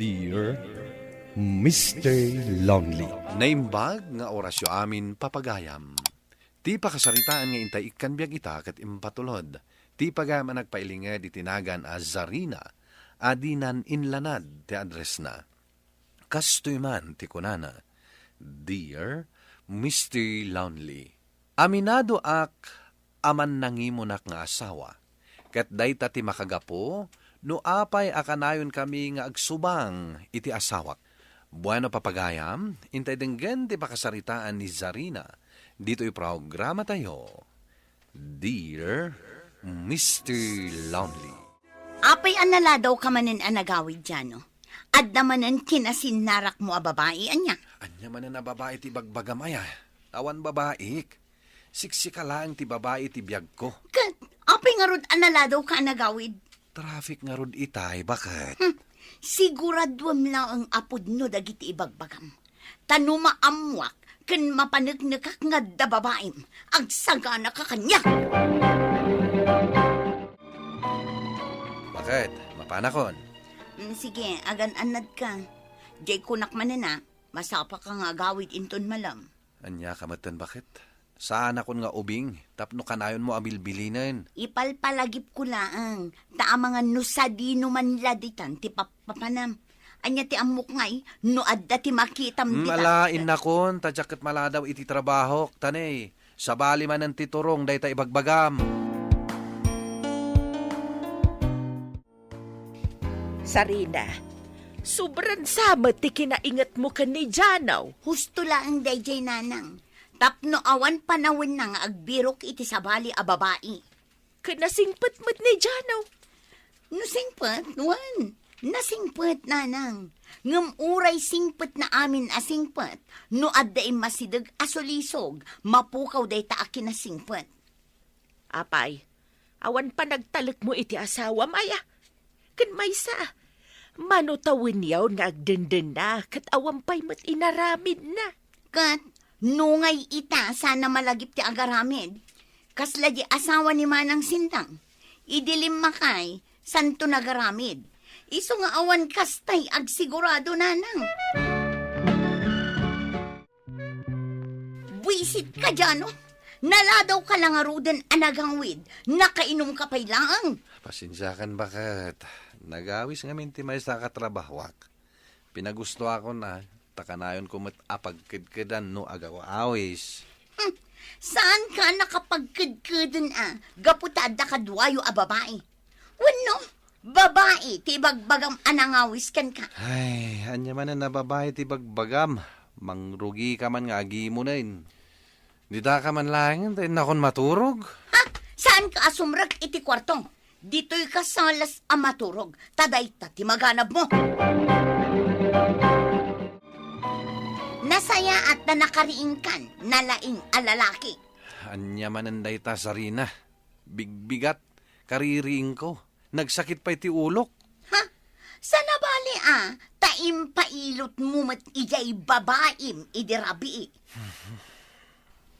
Dear Mr. Lonely. Naimbag nga orasyo amin papagayam. Ti pakasaritaan nga intay ikan biyag ita kat impatulod. Ti pagayam nagpailinged itinagan a Zarina. Adinan inlanad ti address na. Kastoy man ti kunana. Dear Mr. Lonely. Aminado ak aman nangimunak nga asawa. Kat dayta ti makagapo, no apay akanayon kami nga agsubang iti asawak. Bueno papagayam, intay denggen ti pakasaritaan ni Zarina. Dito'y programa tayo. Dear Mr. Lonely. Apay anala daw ka manen anagawid dyan, no? At namanan kinasinarak mo a babae, anya? Anya man na babae ti bagbagamaya. Awan babaik. Siksika lang ti babae ti biyag ko. Kat, apay nga rod anala daw ka anagawid? Traffic nga rod itay, bakit? Siguraduam lang ang apod no dagiti ibagbagam. Tanuma amwak, ken mapanagnagak nga da babaem, agsagana ka kanya. Bakit? Mapanakon. Sige, agan anad ka. Jay kunak manana, masapa ka nga agawid inton malam. Anya kamatan bakit? Saan akon nga ubing, tapno kanayon mo abilbilinan. Ipalpalagip ko laang, ta mga nusadino man laditan, ti papapanam. Anya ti amok ngay, no adda ti makitam dita. Malain na kon, tadyakat maladaw iti trabaho, tanay. Sabali man ang titurong, day ta ibagbagam. Sarina, sobrang sama ti kinaingat mo ka ni Janaw. Husto laang dayjay nanang. Tapno awan panawin na nga agbirok iti sabali a babae. Kanasingpat mo't ni Janaw. Nasingpet, wan. Nasingpet, nanang. Ngam uray singpet na amin asingpet. No adda masidag asulisog, mapukaw day ta akin nasingpet. Apay, awan pa nagtalik mo iti asawa, Maya. Kan maysa, manutawin yaw nga agdenden na, kat awan pa'y mat inaramid na. Kat, nungay ita sana malagip ti agaramid. Kasla di asawa ni Manang Sintang. Idilim makay, santo nagaramid. Iso nga awan kastay agsigurado nanang. Buisit ka dyan, no? Naladaw ka lang arudan anagangwid. Nakainom ka pa'y lang. Pasensyakan bakit? Nagawis nga mintimay sa katrabahwak. Pinagusto ako na, takanayon ko mat apagkidkidan no agaw-awis. Saan ka nakapagkidkidan Gaputad da kadwayo a babae. Wano, babae, tibagbagam anangawis kan ka. Ay, anya man na babae ti bagbagam. Mangrugi ka man nga agi mo na yun. Di da ka man langin, tayo na kon maturog. Ha? Saan ka asumrag iti kwartong? Dito'y kasalas a maturog. Taday ti maganab mo. Nasaya at na nakariing kan, nalaing alalaki. Anya man ang dayta Sarina. Bigbigat, kaririing ko. Nagsakit pa iti ulok. Ha? Sa nabali taim pailot mo mat ijay babaim idirabi.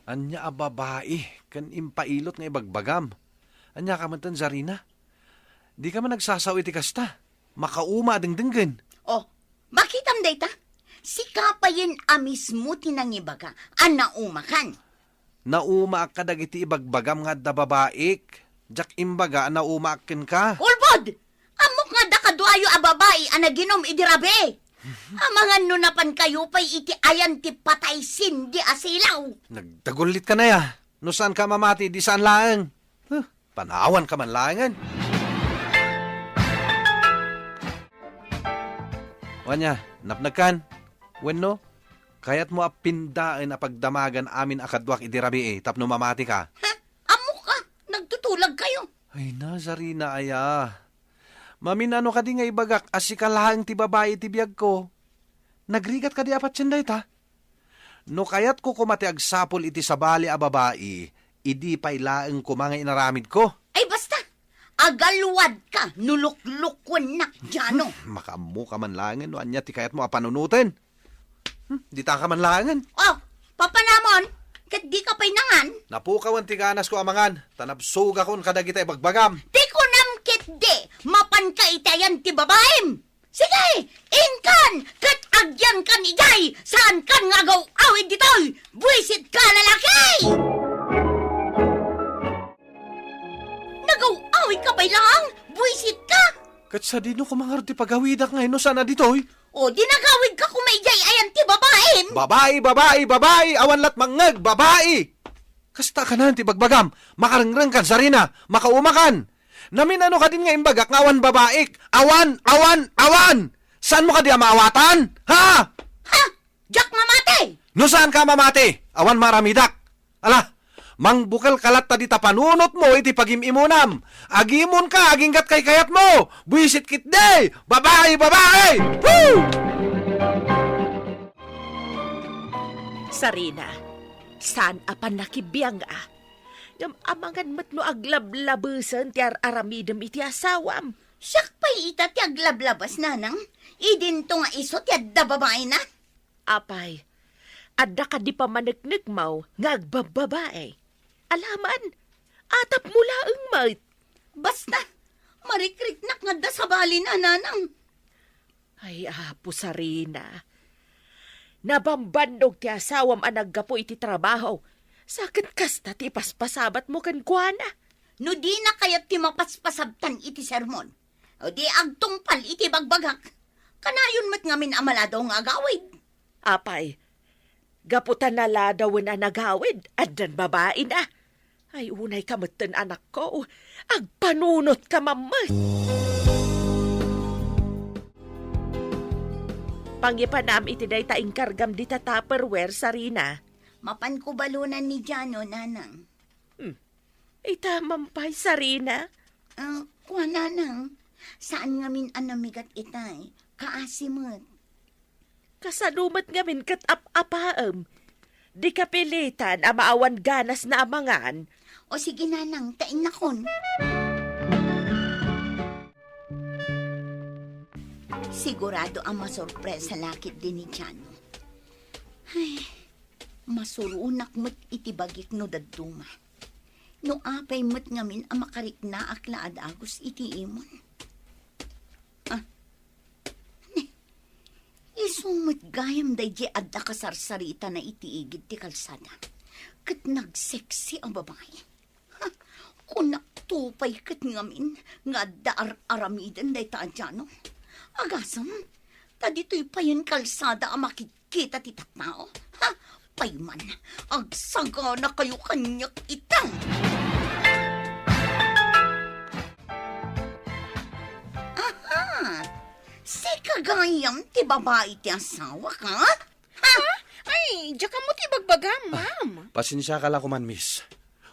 Anya a babae, kan impailot nga ibagbagam. Anya ka man tan Sarina. Di ka man nagsasaw iti kasta. Makauma dengdenggen. Oh, makitam dayta? Si kapayin mismo tinangibaga, anaumakan. Nauma ka dagiti ibagbagam nga da babaik. Jak imbaga naumaakin ka. Ulbod! Amok nga da kadwayo a babae anaginom idirabe. Amangan nunapan kayo pa'y iti ayan ti patay sindi asilaw. Nagtagulit ka na ya. No saan ka mamati, di saan laang. Panawan ka man laangan. Wanya, napnagkan. Wenno, kayat mo apindaan a pagdamagan amin akadwak idirabi tapno mamati ka. Ha? Amok ka? Nagtutulag kayo. Ay na, Zarina aya. Maminano ka di nga ibagak asikalaang ti babae ti biyag ko. Nagrigat ka di apat sinday ta. No kayat ko kumati agsapol iti sabali a babae, idi pa'y laeng ko mga inaramid ko. Ay basta, agalwad ka, nuluklukwan na, Jano. Makamu ka man langan, no anya ti kayat mo apanunutin. Di ta ka man langan. Oh, papanamon, kat di ka pa'y nangan. Napukawan ti ganas ko amangan, tanabsuga kon kadagita ibagbagam. Di ko namkit di, mapan ka itayan ti babaem. Sige, inkan! Kat agyan kan ijay! Saan kan nga awid ditoy? Buisit ka, lalaki! Nagaw-awid ka pa lang? Buisit ka? Kat sa dino ko mga ti pagawidak ngayon no sana ditoy. O, dinagawid ka kung may ijay ayan ti babaen! Babae, awan lat mangag, babae! Kasta ka na ti bagbagam, makarangrang kan sarina, makaumakan. Namin ano ka din nga imbagak nga awan babaik, awan! Saan mo ka di amaawatan? Ha? Ha? Jack mamate! No saan ka mamati? Awan maramidak. Ala, mangbukal kalat ta di tapanunot mo iti pagimimunam. Agimon ka, aginggat kay kayat mo. Buisit kit day! Babae! Woo! Sarina, saan apan nakibiyang Ngam amangan matno aglablabusan ti aramidem iti asawam. Siyak pa'y ita ti aglablabas, nanang. Idinto nga iso ti adda babae na. Apay, adda ka di pa managnagmaw nga agbababae. Alaman, atap mula ang mait. Basta, marikriknak nga da sa bali na, nanang. Ay, apo Sarina. Nabambandog ti asawam anaggapo iti trabaho. Sakit kasta ti paspasabat mo kan kuana. No di na kayat ti mapaspasabtan iti sermon. O di agtungpal iti bagbagak. Kanayon mat ngamin amalado nga agawid. Apay, gaputan na ladawin na nagawid, addan babae na. Ay, unay kamutan anak ko, agpanunot ka mamay. Pangipanam iti day taing kargam di tupperware, Sarina. Mapan ko balunan ni Jano, nanang. Itamampay, Sarina. Kuha, nanang. Saan ngamin anamigat itay? Kaasimot. Kasanumat ngamin kat ap-apaam. Di kapilitan amaawan ganas na amangan. O sige, nanang, tain nakon. Sigurado ang masorpresa lakit din ni Jano. Ay, masurunak mo't itibagik no daduma. No apay mo't ngamin ang makarik na aklaad agos iti imon. Isumot gayam day di adda kasarsarita na itiigid ti kalsada. Kat nagseksi ang babae. Kunak tupay kat ngamin nga adda aramidan day taadyano. Agasam, tadito'y payan kalsada ang makikita ti tatao. Payman, agsaga na kayo kanyak itang. Aha! Si kagayam ti babae ti asawa ka? Ha? Ay, diya ka mo ti bagbagam, ma'am. Pasensya ka lang kuman, miss.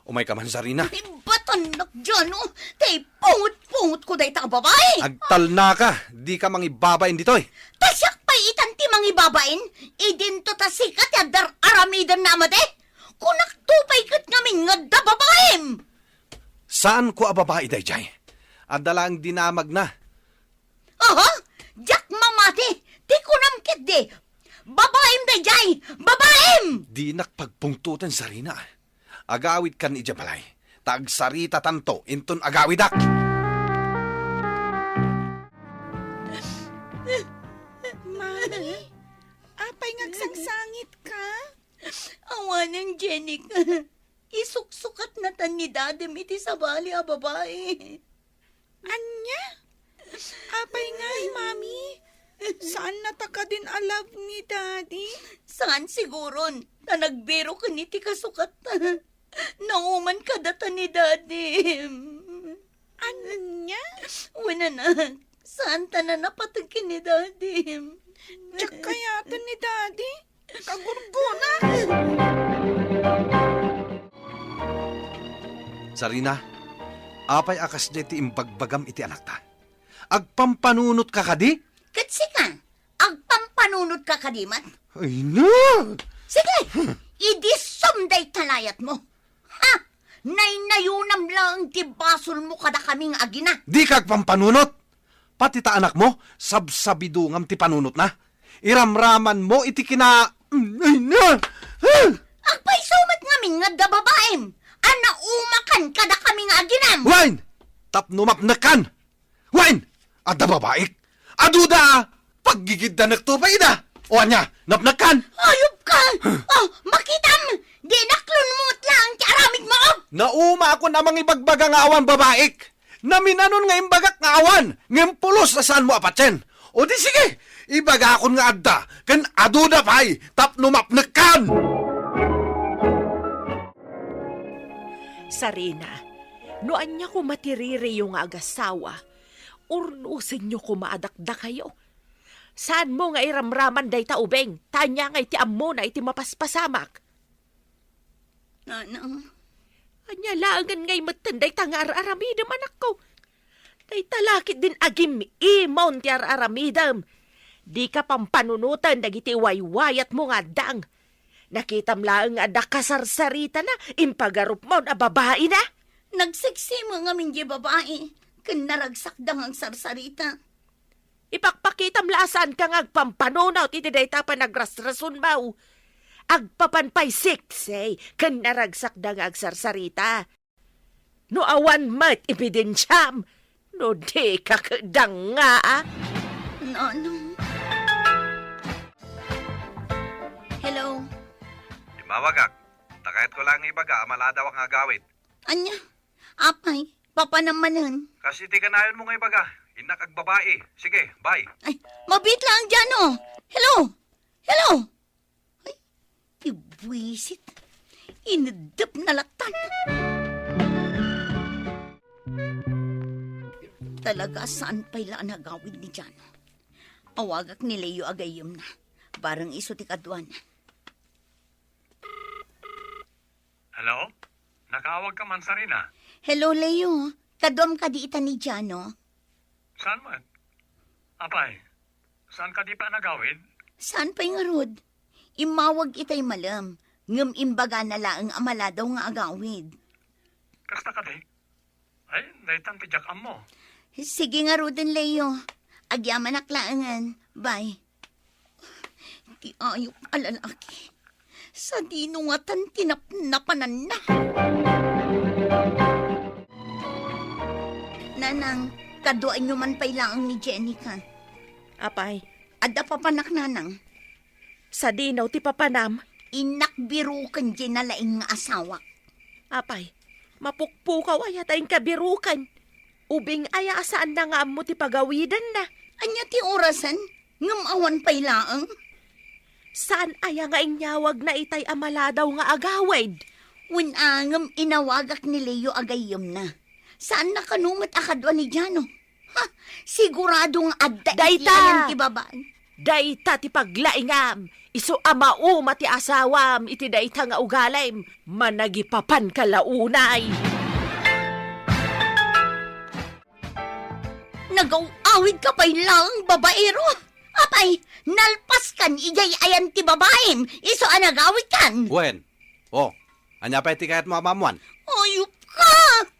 Umay ka man sarina. Batanak dyan, oh! Tay pungot-pungot ko day ta babae! Agtal na ka, di ka mangibabain ditoy. Tasyak pa itan ti mangibabain, idinto ta sikat ya dar aramidan na amade. Kunak tupay kat ngamin nga da babaem. Saan ko a babae day jay? Adala ang dinamag na. Aha, jak mamati, ti kunamkit de. Babaem day jay, babaem. Di nakpagpungtutan sarina. Agawid kan ija balay. Tagsarita tanto, inton agawidak. Mami, apay ngagsangsangit ka? Awanan, Jenik. Isuksukat na tan ni Dadem iti sabali a babae. Anya? Apay nga, mami. Saan nataka din alab ni Daddy? Saan siguron? Na nagbiro ka ni ti kasukat na. Nauman ka data ni Dadem. Anya? Wala na. Saan ta na napatagin ni Dadem? Diyak kayatan ni Daddy? Kagurguna? Sarina, apay akas di ti imbagbagam iti anak ta. Agpampanunot ka kadi? Katsi ka, agpampanunod ka kadiman. Ay no! Sige, idisumday talayat mo. Ha? Naynayunam lang ti basol mo kada kaming agina. Di ka agpampanunot! Pati ta anak mo, sabsabidungam ti panunot na. Iramraman mo iti kina... Ay no! Agpay sumat ngamin nga da babaem. Ana umakan kada kaming aginam. Wain! Tapnumapnakan! Wain! Adda babaik! Aduda! Paggigid na nagtubay na! O anya, napnagkan! Ayop ka! Oh, makitam! Di naklunmot lang ti aramid mo! Nauma ako namang ibagbaga nga awan babaik. Naminanon nga imbagak nga awan. Ngem pulos na saan mo apatsen. O di sige, ibaga akon nga adda. Kan aduda pa'y tapno mapnagkan! Sarina, noan niya ko matiriri yung agasawa, urnusin niyo ko maadakda kayo. Saan mo nga iramraman day taubeng? Tanya nga iti ammo na iti mapaspasamak. Nanang, Anya langan ngay matanday tangar aramidam anak ko. Day talakit din agim imon ti aramidam. Di ka pampanunutan dagiti waywayat mo nga dang. Nakitam laang ada kasarsarita na impagarup mo na babae na. nagsiksi mo nga mingi babae. Kan naragsak dang ang sarsarita. Ipakpakitam lasan kang agpampanunaw ti dayta pa nagrasrason mau. Agpapanpay siksay kan naragsak dang agsarsarita. No awan mat ebidensyam. No di kakadang nga ah. Nanang. Hello? Mawagak. Takayat ko lang ibaga, maladaw ang agawid. Anya? Apay, papanamanan. Kasi di ka nayon mo nga ibaga. Inakag babae. Sige, bye. Ay, mabit lang dyan, oh. Hello? Hello? Ay, ibwisit. Inadap na latan. Talaga saan pa'y laan nagawid ni Jano? Awagak ni Leo agayom na. Barang iso ti kadwan. Hello? Nakawag ka man, Sarina. Hello, Leo. Kadwam ka di ita ni Jano. Saan man? Apay, saan ka di pa nagawid? Saan pa'y nga rod? Imawag itay malam. Ngam imbaga na laang amala daw nga agawid. Kasta ka di? Ay, daytan tijak mo. Sige nga rodin, Leo. Agyaman aklaangan. Bye. Di ayop alalaki. Sa dinungatan tinapnapanan na. Nanang, kaduan nyo man pa'y laang ni Jenica. Apay, Ada pa panak nanang. sa dinaw ti papanam. Inakbirukan dyan na laing nga asawa. Apay, mapukpukaw ay atayong kabirukan. Ubing aya saan na nga mo ti pagawidan na. Anya ti orasan? Ngamawan pa'y laang. Saan aya nga inyawag na itay amaladaw nga agawid? Winangam inawagak ni Leo agayom na. Saan nakanumat akadwa ni Jano? Ha, siguradong adda Dayta! itiayan ti babaan. Dayta ti paglaingam. Iso amao mati asawam iti dayta nga ugalim. Managipapan kalaunay. Nagaw-awid ka pa'y lang, babaero. Apay, nalpas kan ijay ayan ti babaem. Iso anagawid kan. Wen, oh, anya pa tikayat mo amamuan. Ayup ka.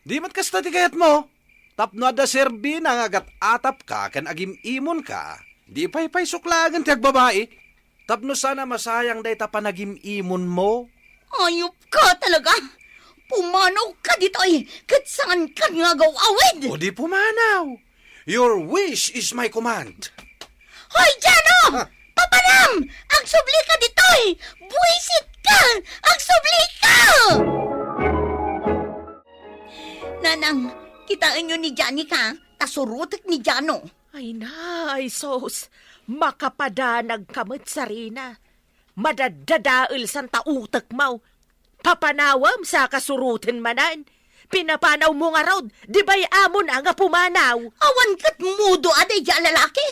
Di mat kasta tikayat mo. Tapno ada serbi na nga agat atap ka kan agim imon ka. Di pa'y suklagan ti agbabae. Tapno sana masayang day ta panagim imon mo. Ayup ka talaga. Pumanaw ka dito ay katsaan ka nga gaw-awid. O di pumanaw. Your wish is my command. Hoy, Jano! Papanam! Ang subli ka ditoy! Buisit ka! Ang subli ka! Nanang, kitaan nyo ni Janica, tasurutek ni Jano. Ay na, ay sos. Makapadanag kamot sarina. Madadadail san tautak mau. Papanawam sa kasurutin manan. Pinapanaw mo nga rod, di ba'y amon ang pumanaw? Awan kat mudo aday dya lalaki.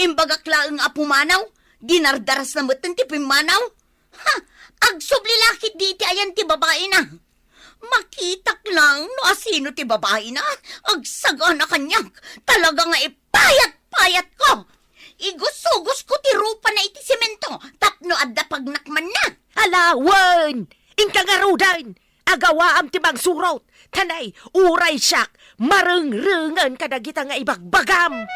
Imbagak laang apumanaw, dinardaras na mutan ti pimanaw. Ha, agsubli lakit di ti ayan ti babae na. Makitak lang no asino ti babae na. Agsaga na kanyak, talaga nga ipayat-payat ko. Igusugos ko ti rupa na iti semento, tapno adda pagnakman na. Alawan! Inkagarudan! Agawaam ti magsurot. Tanay, uray siyak. Mareng-rengan kadagita nga ibagbagam.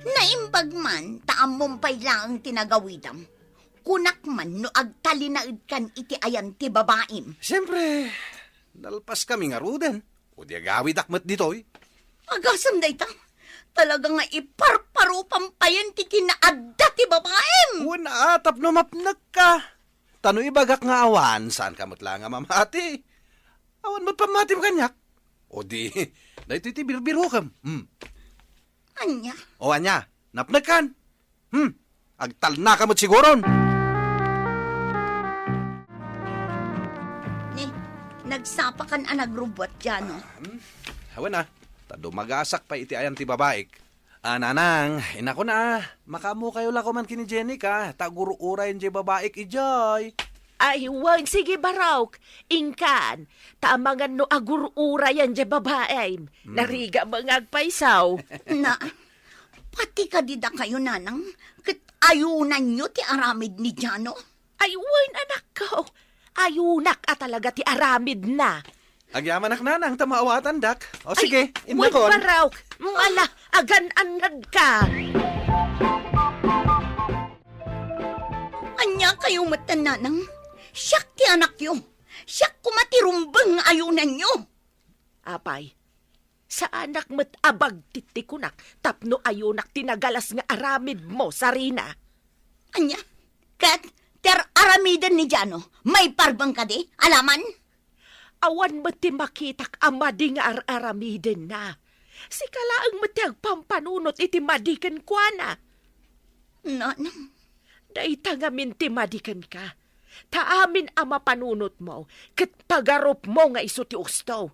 Naimbag man, taam mumpay lang tinagawidam. Kunak man no agtalinaid kan iti ayan ti babaim. Siyempre, nalpas kami nga ruden. O di agawid akmat ditoy. Agasam da ita. Talaga nga iparparupang payan ti kinaadda ti babaem. Una atap no mapnag ka. Tano ibagak nga awan, saan ka matla nga mamati? Awan mo't pamati mo kanyak? O di, na ito iti birbiro kam. Anya? O anya, napnag kan. Agtal na ka mo't siguron. Ni, nagsapakan ang nagrubot dyan, no? Awan na, tado magasak pa iti ayan ti babaik. Nanang, inako na, makamu kayo lang ko man kini Jenny ka, taguro-urayin di babaik ijay. Ay, wan, sige Barawk. Ingkan, tamangan no agurura yan di babae. Nariga mga agpaisaw. Na, pati ka dida kayo, nanang. Kat ayunan nyo ti aramid ni Jano. Ay, wan, anak ko. Ayunak at talaga ti aramid na. Agyaman ak nanang, tamawatan dak. O Ay, sige, wan, inakon. Barawk. Ala, agan-anad ka. Anya kayo matan, nanang. Siyak ti anak yo. Siyak kumatirumbang ayunan nyo. Apay, sa anak mo't abag titikunak, tapno ayunak tinagalas nga aramid mo, Sarina. Anya, kat ter aramidan ni Jano. May parbang ka di, alaman? Awan mo ti makitak amadi nga aramidin na. Si kalaang mo ti agpampanunot iti madikan kwa na. Nanang, Daita nga minti madikan ka. Taamin ang mapanunot mo, kat pagarup mo nga iso ti usto.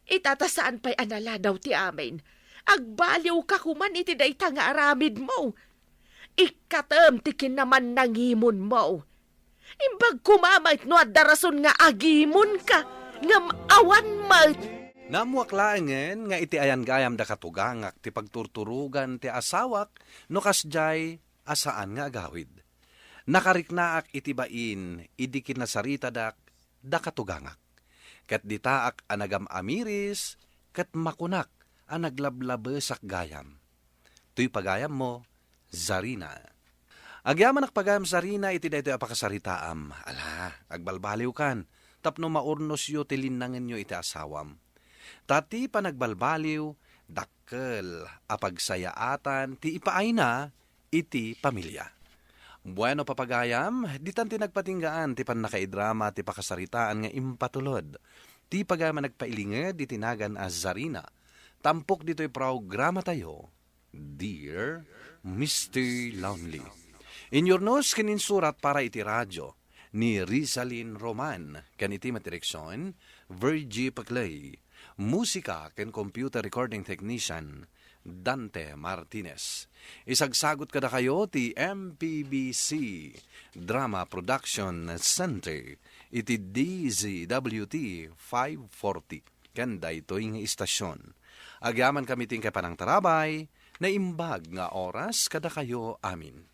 Itatasaan pa'y anala daw ti amin. Agbaliw ka kuman iti dayta nga aramid mo. Ikatam tikin naman nangimon mo. Imbag kumamait no at darason nga agimon ka, nga awan mait. Namuaklaangen nga iti ayan gayam da katugangak ti pagturturugan ti asawak no kasjay asaan nga agawid. Nakariknaak iti bain idikin na sarita da katugangak. Kat ditaak anagam amiris kat makunak ang naglablabesak gayam. Tuy pagayam mo, Zarina. Agyaman ak pagayam Zarina iti daytoy apakasaritaam. Ala, agbalbaliw kan. Tapno maurnos yo tilinangan nyo iti asawam. Tati pa nagbalbaliw, dakkel apagsayaatan ti ipaay na iti pamilya. Bueno papagayam, di tanti nagpatinggaan ti pan nakaidrama ti pakasaritaan nga impatulod. Ti pagayam nagpailinged di tinagan as Zarina. Tampok dito'y programa tayo, Dear Mr. Lonely. Inyornos kininsurat para iti radyo ni Rizalyn Roman, kaniti matireksyon, Virgie Paclay, musika ken computer recording technician, Dante Martinez. Isagsagot kada kayo ti MPBC Drama Production Center iti DZWT 540 kanda ito'y nga istasyon. Agyaman kami ting kapanang tarabay na imbag nga oras kada kayo amin.